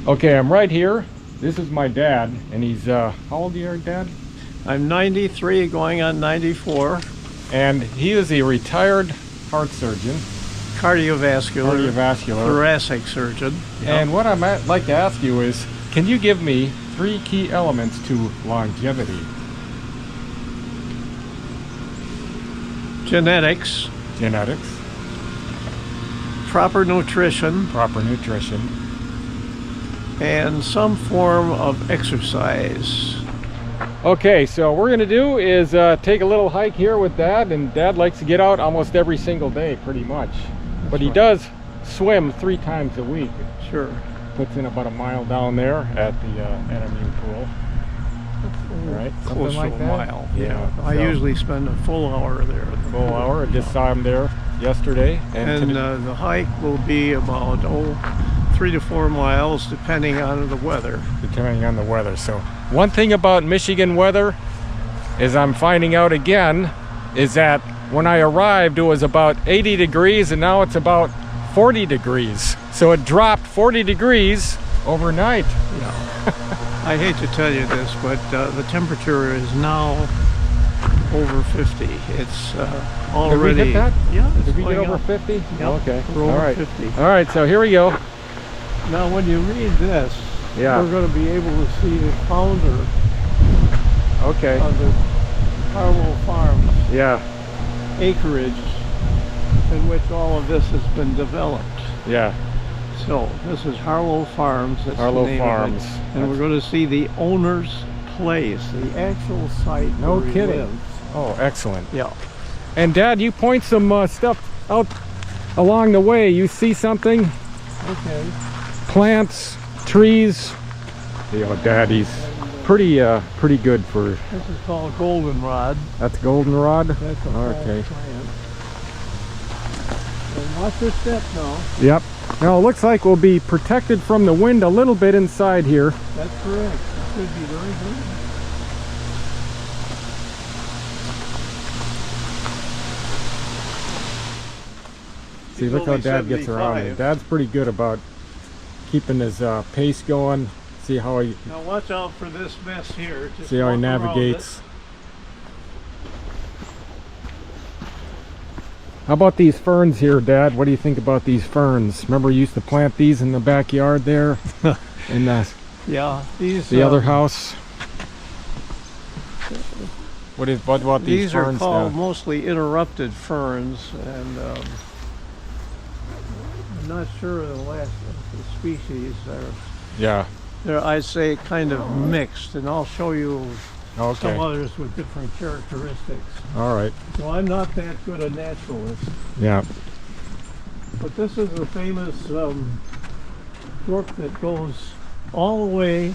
Okay, I'm right here. This is my dad, and he's, how old are you, Dad? I'm 93, going on 94. And he is a retired heart surgeon. Cardiovascular. Thoracic surgeon. Yep. And what I'd like to ask you is, can you give me 3 key elements to longevity? Genetics. Proper nutrition. And some form of exercise. Okay, so what we're gonna do is take a little hike here with Dad, and Dad likes to get out almost every single day, pretty much. But he does swim 3 times a week. Sure. Puts in about a mile down there at the NMU pool. Right, close like to a mile. Yeah. I usually spend a full hour there. Full hour. I just saw him there yesterday. And the hike will be about 3 to 4 miles, depending on the weather. So one thing about Michigan weather is I'm finding out again is that when I arrived it was about 80 degrees and now it's about 40 degrees. So it dropped 40 degrees overnight. Yeah. I hate to tell you this, but the temperature is now over 50. It's already... Did we hit that? Yeah. Did we get over 50? Yep. Okay. We're over 50. All right, so here we go. Now when you read this, we're going to be able to see the founder of the Harlow Farms acreage in which all of this has been developed. Yeah. So this is Harlow Farms. That's Harlow the name Farms. of it. And we're going to see the owner's place, the actual site No where kidding. he lives. Oh, excellent. Yeah. And Dad, you point some stuff out along the way. You see something? Okay. Plants, trees. You know, Dad, he's pretty good for... This is called goldenrod. That's goldenrod? That's a okay. plant. And watch your step now. Yep. Now it looks like we'll be protected from the wind a little bit inside here. That's correct. It should be very good. See, look how Dad gets around it. Dad's pretty good about keeping his pace going. See how he... Now watch out for this mess here. Just see how he navigates. How about these ferns here, Dad? What do you think about these ferns? Remember you used to plant these in the backyard there? In the, the other house? What about these ferns? These are called mostly interrupted ferns, and I'm not sure of the species. They're, I'd say, kind of mixed, and I'll show you some others with different characteristics. All right. So I'm not that good a naturalist. Yeah. But this is a famous brook that goes all the way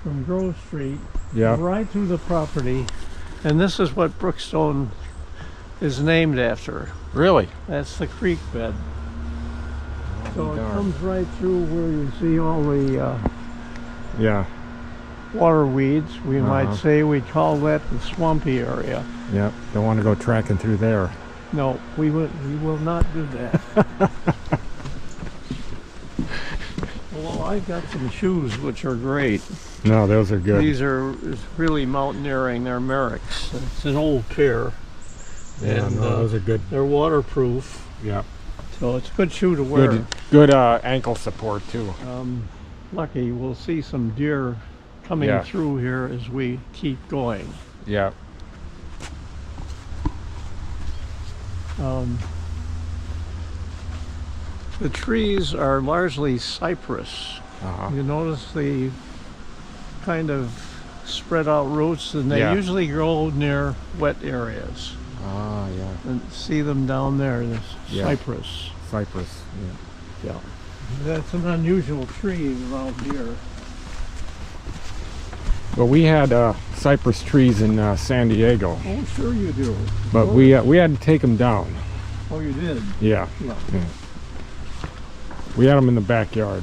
from Grove Street right through the property. And this is what Brookstone is named after. Really? That's the creek bed. So it comes right through where you see all the water weeds, we might say. We call that the swampy area. Yep, don't want to go tracking through there. No, we will not do that. Well, I've got some shoes which are great. No, those are good. These are really mountaineering. They're Merrick's. It's an old pair. Yeah, and, no, those are good. They're waterproof. Yeah. So it's a good shoe to wear. Good ankle support too. Lucky we'll see some deer coming through here as we keep going. Yeah. The trees are largely cypress. You notice the kind of spread out roots, and they usually grow near wet areas. And see them down there, this cypress. Cypress, yeah. That's an unusual tree around here. Well, we had cypress trees in San Diego. Oh, sure you do. But we had to take them down. Oh, you did? Yeah. We had them in the backyard.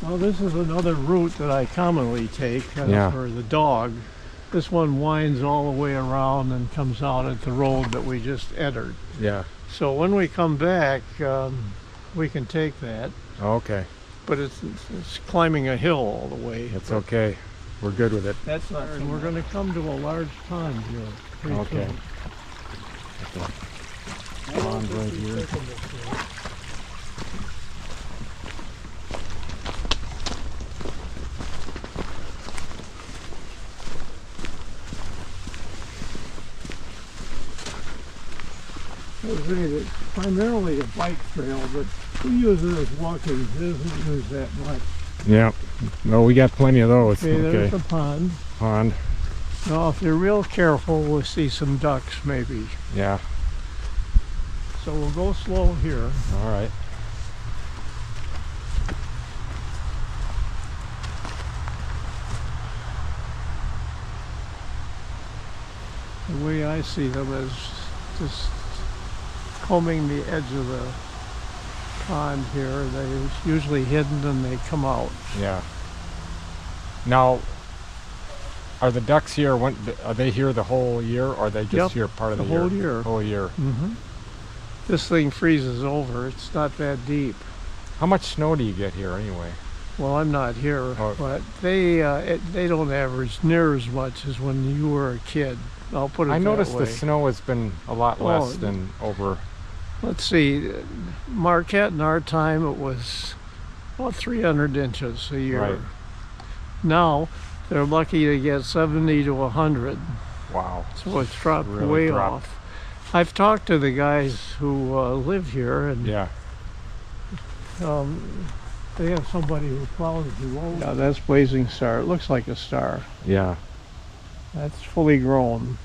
Well, this is another route that I commonly take for the dog. This one winds all the way around and comes out at the road that we just entered. Yeah. So when we come back, we can take that. Okay. but it's climbing a hill all the way. It's okay. We're good with it. That's not. And we're going to come to a large pond here. pretty Okay. soon. Pond right here. It's primarily a bike trail, but we use it as walking. It doesn't use that much. Yeah. No, we got plenty of those. Okay, there's the pond. Pond. Now, if you're real careful, we'll see some ducks, maybe. Yeah. So we'll go slow here. All right. The way I see them is just combing the edge of the pond here. They're usually hidden and they come out. Yeah. Now, are the ducks here? Are they here the whole year, or are they just here part of the year? Whole year. Whole year. Mm-hmm. This thing freezes over. It's not that deep. How much snow do you get here anyway? Well, I'm not here, but they don't average near as much as when you were a kid. I'll put it that way. I noticed the snow has been a lot less than over. Let's see, Marquette in our time it was about 300 inches a year. Right. Now they're lucky to get 70 to 100. Wow. So it's dropped really way dropped. off. I've talked to the guys who live here, and Yeah. they have somebody who plows the road. Yeah, that's Blazing Star. It looks like a star. Yeah. That's fully grown.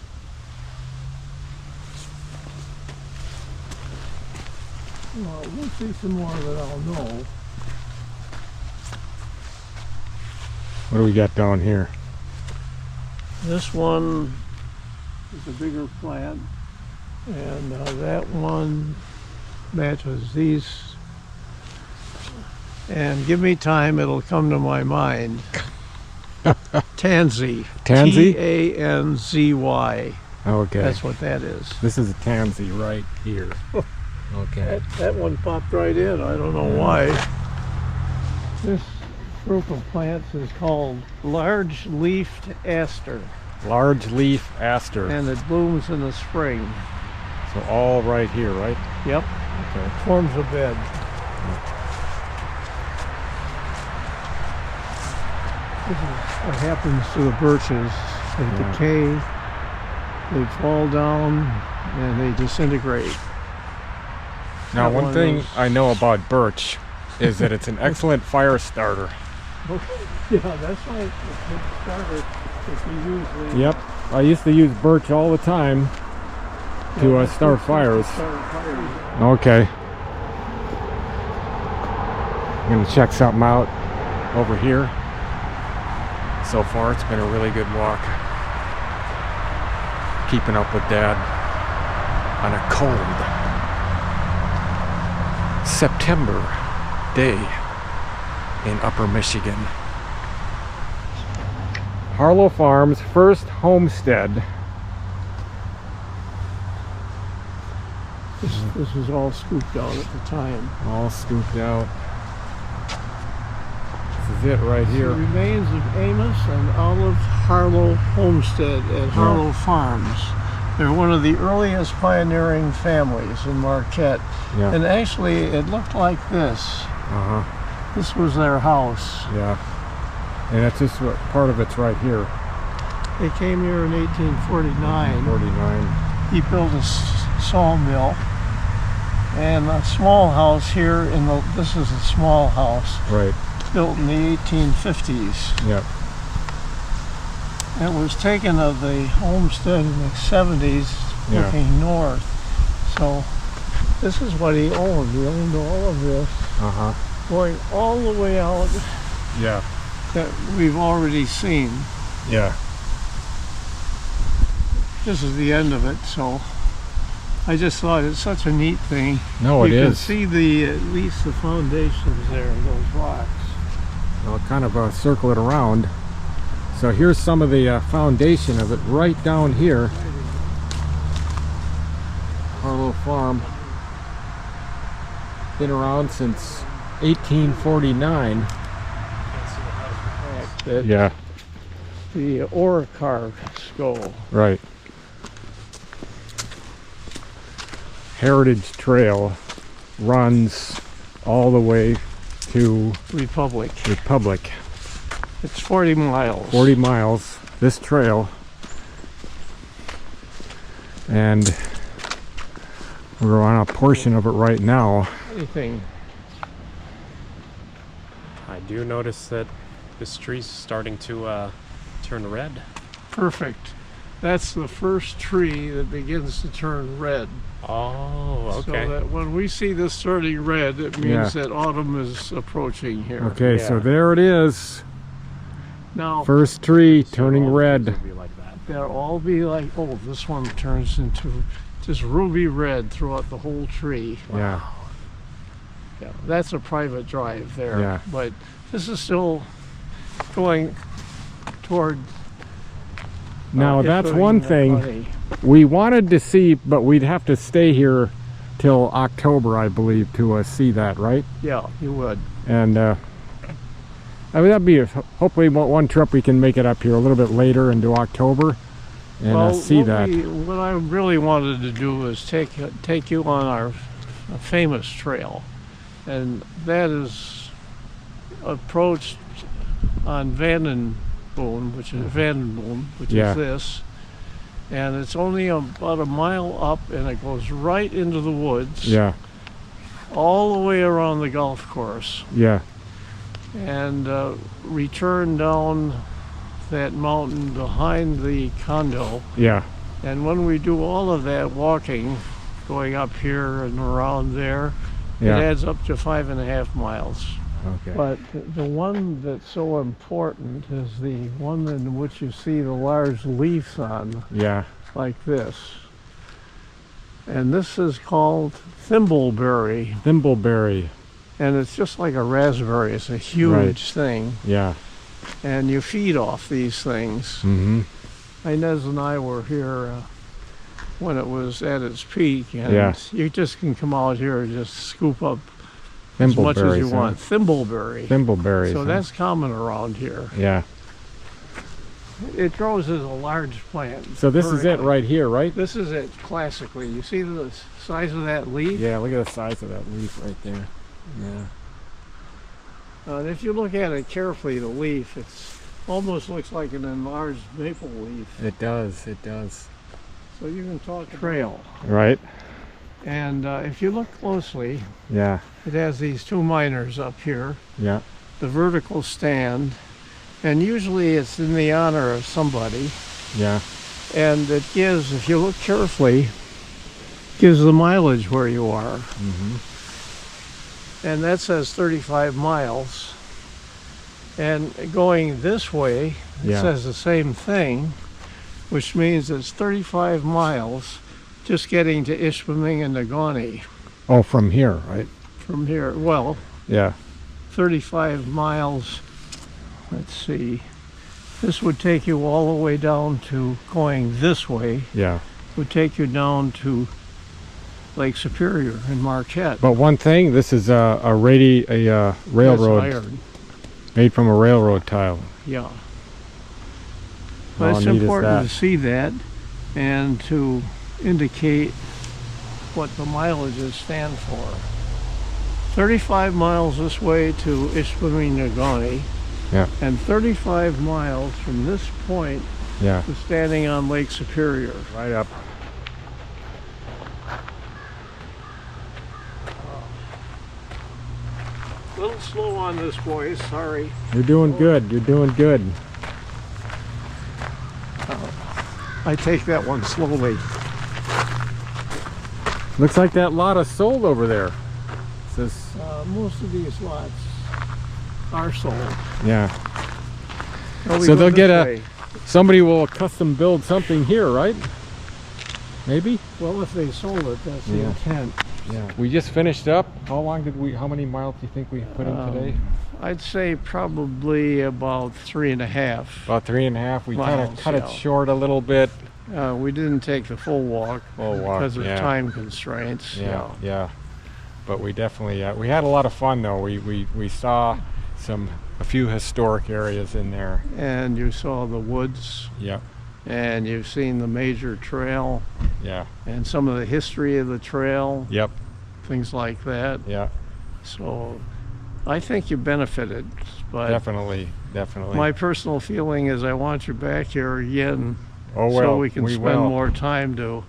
Well, we'll see some more that I'll know. What do we got down here? This one is a bigger plant, and that one matches these. And give me time, it'll come to my mind. Tansy. Tansy? T-A-N-Z-Y. Okay. That's what that is. This is a tansy right here. Okay. That one popped right in. I don't know why. This group of plants is called large-leafed aster. Large leaf aster. And it blooms in the spring. So all right here, right? Yep. Okay. Forms a bed. This is what happens to the birches. They decay, they fall down, and they disintegrate. Now, one thing I know about birch is that it's an excellent fire starter. Yeah, that's why it's a starter if you use the... Yep. I used to use birch all the time to start fires. Okay. I'm going to check something out over here. So far, it's been a really good walk. Keeping up with Dad on a cold September day in Upper Michigan. Harlow Farms' first homestead. This was all scooped out at the time. All scooped out. This is it right here. The remains of Amos and Olive Harlow Homestead at Harlow Farms. They're one of the earliest pioneering families in Marquette. Yeah. And actually, it looked like this. Uh-huh. This was their house. Yeah. And that's just what part of it's right here. They came here in 1849. 49. He built a sawmill and a small house here this is a small house. Right. Built in the 1850s. Yep. It was taken of the homestead in the 70s, looking north. So this is what he owned. He owned all of this, going all the way out. Yeah. That we've already seen. Yeah. This is the end of it. So I just thought it's such a neat thing. No, it is. You can see at least the foundations there, those rocks. I'll kind of circle it around. So here's some of the foundation of it right down here. Harlow Farm. Been around since 1849. That Yeah, the ore car skull. right. Heritage Trail runs all the way to Republic. Republic. It's 40 miles. 40 miles, this trail. And we're on a portion of it right now. Anything. I do notice that this tree's starting to turn red. Perfect. That's the first tree that begins to turn red. Oh, okay. So that when we see this turning red, it means that autumn is approaching here. Okay, so Yeah. there it is. Now, First tree So turning all the trees red. will be like that. they'll all be like, oh, this one turns into just ruby red throughout the whole tree. Yeah, Yeah, that's a private drive there. Yeah. But this is still going toward. now that's issuing one the thing money. we wanted to see, but we'd have to stay here till October, I believe, to see that, right? Yeah, you would. And I mean, that'd be hopefully one trip we can make it up here a little bit later into October and Well, see that. what I really wanted to do was take you on our famous trail, and that is approached on Vandenboom, which Yeah. is this, and it's only about a mile up, and it goes right into the woods, Yeah, all the way around the golf course, yeah, and return down that mountain behind the condo. yeah, And when we do all of that walking, going up here and around there, yeah. it adds up to 5.5 miles. Okay. But the one that's so important is the one in which you see the large leaves on, Yeah, like this. And this is called thimbleberry, thimbleberry. and it's just like a raspberry. It's a huge Right. thing, Yeah. and you feed off these things. Mm-hmm. Inez and I were here when it was at its peak, and Yeah. you just can come out here and just scoop up as much as you Thimbleberries, huh? want. Thimbleberry. Thimbleberries. So huh? that's common around here. Yeah. It grows as a large plant. So this is it vertically. right here, right? This is it classically. You see the size of that leaf? Yeah, look at the size of that leaf right there. Yeah. And if you look at it carefully, the leaf, it's almost looks like an enlarged maple leaf. It does, it does. So you can talk trail. Right? And if you look closely, Yeah, it has these two miners up here, yeah, the vertical stand, and usually it's in the honor of somebody. yeah. And it gives, if you look carefully, gives the mileage where you are. Mm-hmm. And that says 35 miles. And going this way, it Yeah. says the same thing, which means it's 35 miles just getting to Ishpeming and Nagani Oh, from here, right? from here. Well, Yeah. 35 miles, let's see, this would take you all the way down to, going this way, Yeah. would take you down to Lake Superior in Marquette. But one thing, this is a railroad, That's iron, made from a railroad tile. yeah. But How it's neat is important that? to see that and to indicate what the mileages stand for. 35 miles this way to Ishpeming Nagani, Yeah. and 35 miles from this point Yeah. to standing on Lake Superior. Right up. A little slow on this, boys, sorry. You're doing good. You're doing good. I take that one slowly. Looks like that lot is sold over there. Says, Most of these lots are sold. yeah. Oh, we So go they'll this get a- way. Somebody will custom build something here, right? Maybe? Well, if they sold it, that's the Yeah. intent. Yeah. We just finished up. How many miles do you think we put in today? I'd say probably about 3.5. About 3.5. We kind of Miles, cut it yeah. short a little bit. We didn't take the full walk Full walk, because of yeah. time constraints. Yeah. but we definitely we had a lot of fun though. We saw a few historic areas in there. And you saw the woods. Yep. And you've seen the major trail. Yeah. And some of the history of the trail. Yep. Things like that. Yeah. So I think you benefited. But definitely. My personal feeling is I want you back here again. Oh, well, so we can spend more time to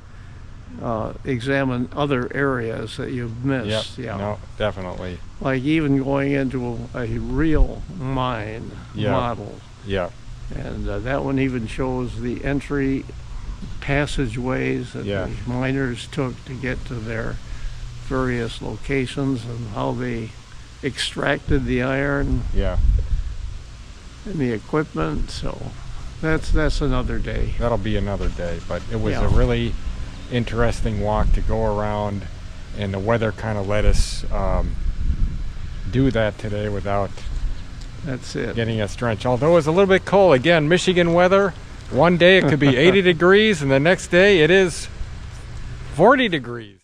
examine other areas that you've missed. Yep. Yeah. No, definitely. Like even going into a real mine model. Yeah. And that one even shows the entry passageways that the miners took to get to their various locations and how they extracted the iron. Yeah. And the equipment. So that's another day. That'll be another day, but it was a really interesting walk to go around, and the weather kind of let us do that today without getting us drenched. Although it was a little bit cold. Again, Michigan weather, one day it could be 80 degrees and the next day it is 40 degrees.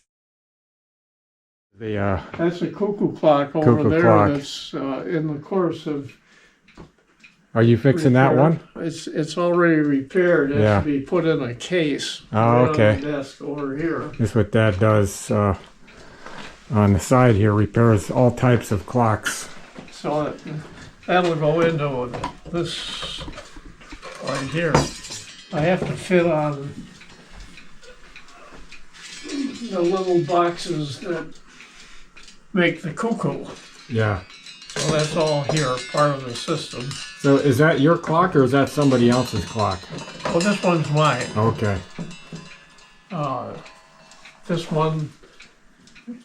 That's a cuckoo clock over there that's in the course of Are you fixing that one? It's already repaired. It has to be put in a case. Oh, okay. On the desk over here. This is what Dad does on the side here, repairs all types of clocks. So that'll go into this right here. I have to fit on the little boxes that make the cuckoo. Yeah. So that's all here, part of the system. So is that your clock or is that somebody else's clock? Well, this one's mine. Okay. This one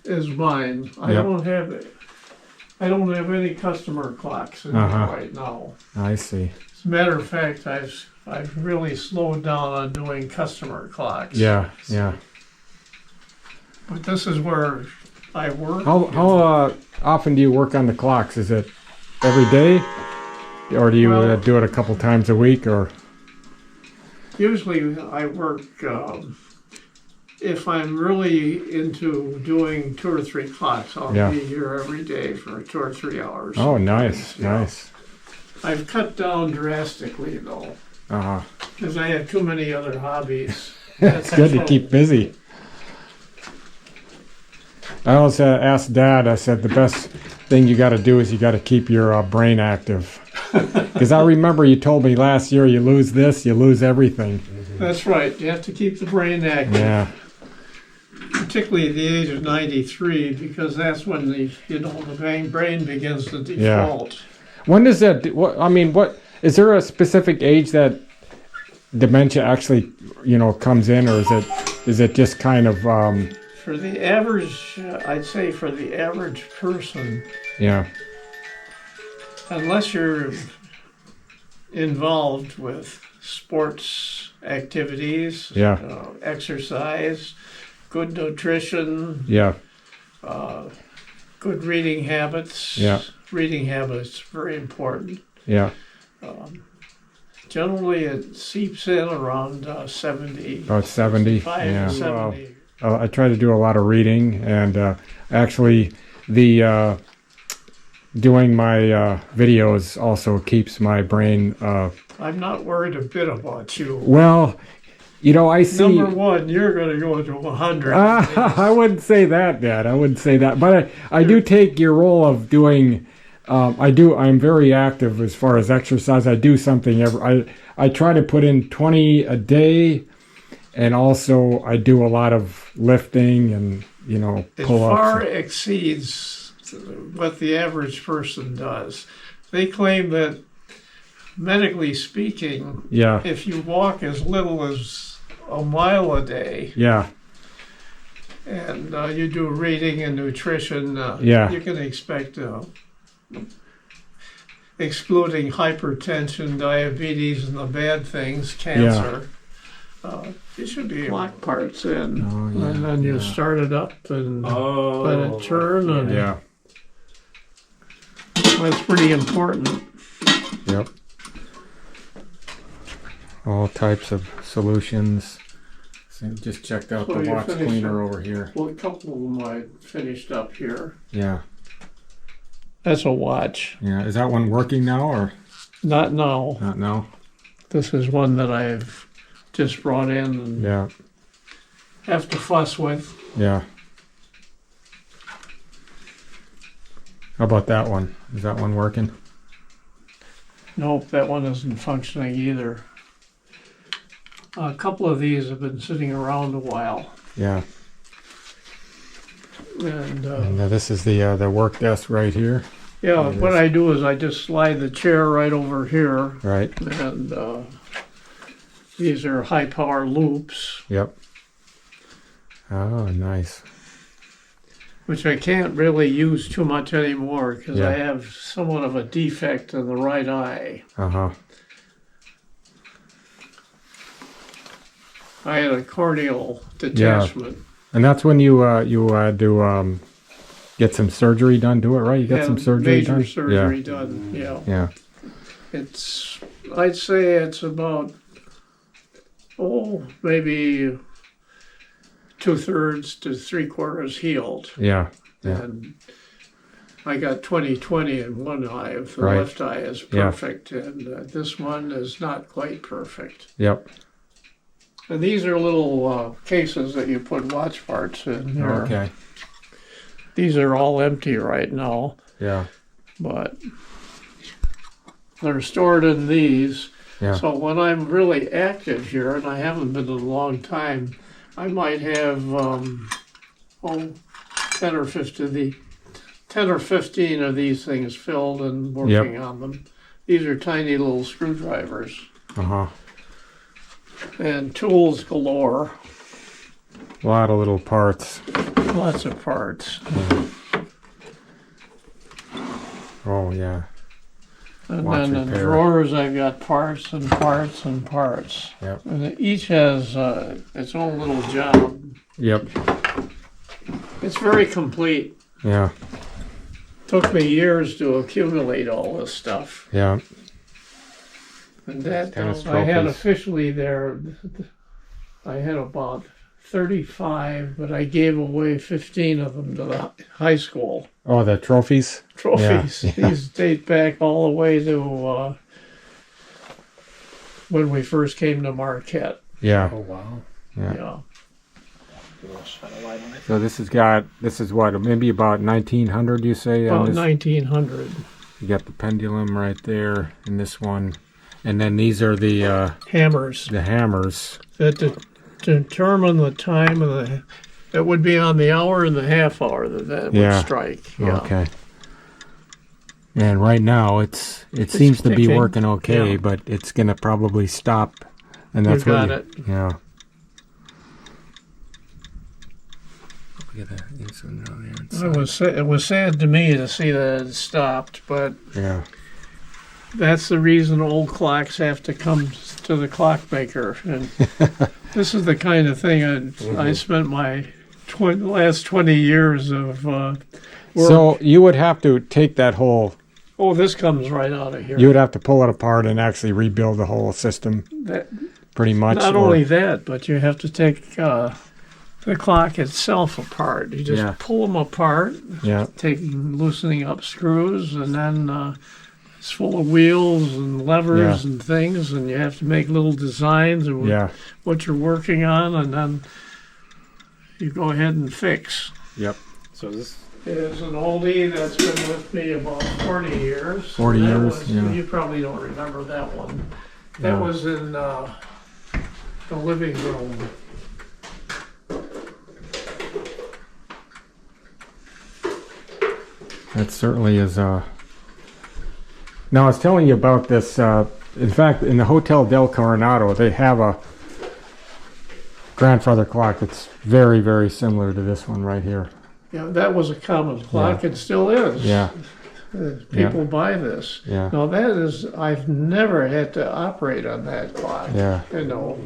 is mine. I don't have any customer clocks in here right now. I see. As a matter of fact, I've really slowed down on doing customer clocks. Yeah. But this is where I work. How often do you work on the clocks? Is it every day, or do you do it a couple times a week? Or usually I work. If I'm really into doing 2 or 3 clocks, I'll be here every day for 2 or 3 hours. Oh, nice. I've cut down drastically though, because I have too many other hobbies. It's good to keep busy. I always asked Dad, I said, the best thing you got to do is you got to keep your brain active. Because I remember you told me last year, you lose this, you lose everything. That's right. You have to keep the brain active. Yeah. Particularly at the age of 93, because that's when the brain begins to default. Yeah. When does that? What is there a specific age that dementia actually, comes in, or is it just kind of? For the average, I'd say for the average person. Yeah. Unless you're involved with sports activities. Yeah. Exercise. Good nutrition. Yeah. Good reading habits. Yeah. Reading habits very important. Yeah. Generally, it seeps in around 70. About 70. 65 to 70. I try to do a lot of reading, and actually, the doing my videos also keeps my brain. I'm not worried a bit about you. Well. I see. Number one, you're going to go to 100. I wouldn't say that, Dad. I wouldn't say that. But I do take your role of doing. I'm very active as far as exercise. I do something I try to put in 20 a day, and also I do a lot of lifting and pull-ups. It far exceeds what the average person does. They claim that, medically speaking, if you walk as little as a mile a day, and you do reading and nutrition, you can expect, excluding hypertension, diabetes, and the bad things, cancer, you should be clock parts in, and then you start it up and let it turn, and that's pretty important. Yep. All types of solutions. So you just checked out So the you watch finished cleaner it? over here. Well, a couple of them I finished up here. Yeah. That's a watch. Yeah. Is that one working now or Not now. not now? This is one that I've just brought in and Yeah. have to fuss with. Yeah. How about that one? Is that one working? Nope, that one isn't functioning either. A couple of these have been sitting around a while. Yeah. And And this is the work desk right here. yeah, it what is. I do is I just slide the chair right over here. Right. And these are high power loops, Yep. Oh, nice. which I can't really use too much anymore because Yeah. I have somewhat of a defect in the right eye. Uh-huh. I had a corneal detachment. And that's when you do get some surgery done. Do it right. You got Had some surgery major done. surgery done. Yeah. Yeah. I'd say it's about maybe 2/3 to 3/4 healed. Yeah. Yeah. And I got 20/20 in one eye. The Right. left eye is Yeah. perfect, and this one is not quite perfect. Yep. And these are little cases that you put watch parts in here. Okay. These are all empty right now, Yeah. but they're stored in these. Yeah. So when I'm really active here, and I haven't been in a long time, I might have 10 or 15 of these things filled and working on them. These are tiny little screwdrivers Uh-huh. and tools galore. A lot of little parts. Lots of parts. Oh, yeah. And Watch then in repair. drawers, I've got parts and parts and parts. Yep. And each has its own little job. Yep. It's very complete. Yeah. Took me years to accumulate all this stuff. Yeah. And that Tennis I had trophies. officially there, I had about 35, but I gave away 15 of them to the high school. Oh, the trophies? Trophies. Yeah. These date back all the way to when we first came to Marquette. Yeah. Oh, wow. Yeah. Yeah. So this is what, maybe about 1900, you say? on About this? 1900. You got the pendulum right there in this one. And then these are the Hammers hammers. that determine the time of the. It would be on the hour and the half hour that Yeah. would strike. Yeah. Okay. And right now it seems to be ticking. working okay, Yeah. but it's gonna probably stop. And that's You what got it. Yeah. Look at that. It's on the other inside. It was sad to me to see that it stopped, but Yeah. that's the reason old clocks have to come to the clockmaker. And this is the kind of thing I spent my last 20 years of work. So you would have to take that whole. Oh, this comes right out of here. You would have to pull it apart and actually rebuild the whole system, That, pretty much. not or- only that, but you have to take the clock itself apart. You just Yeah. pull them apart, Yeah. loosening up screws, and then it's full of wheels and levers Yeah. and things, and you have to make little designs of Yeah. what you're working on, and then you go ahead and fix. Yep. So this, It is an oldie that's been with me about 40 years. 40 That years, was- yeah. You probably don't remember that one. Yeah. That was in the living room. That certainly is. Now I was telling you about this. In fact, in the Hotel Del Coronado, they have a grandfather clock that's very, very similar to this one right here. Yeah, that was a common clock. It still is. Yeah. People buy this. Yeah. Now that is, I've never had to operate on that clock. Yeah. You know,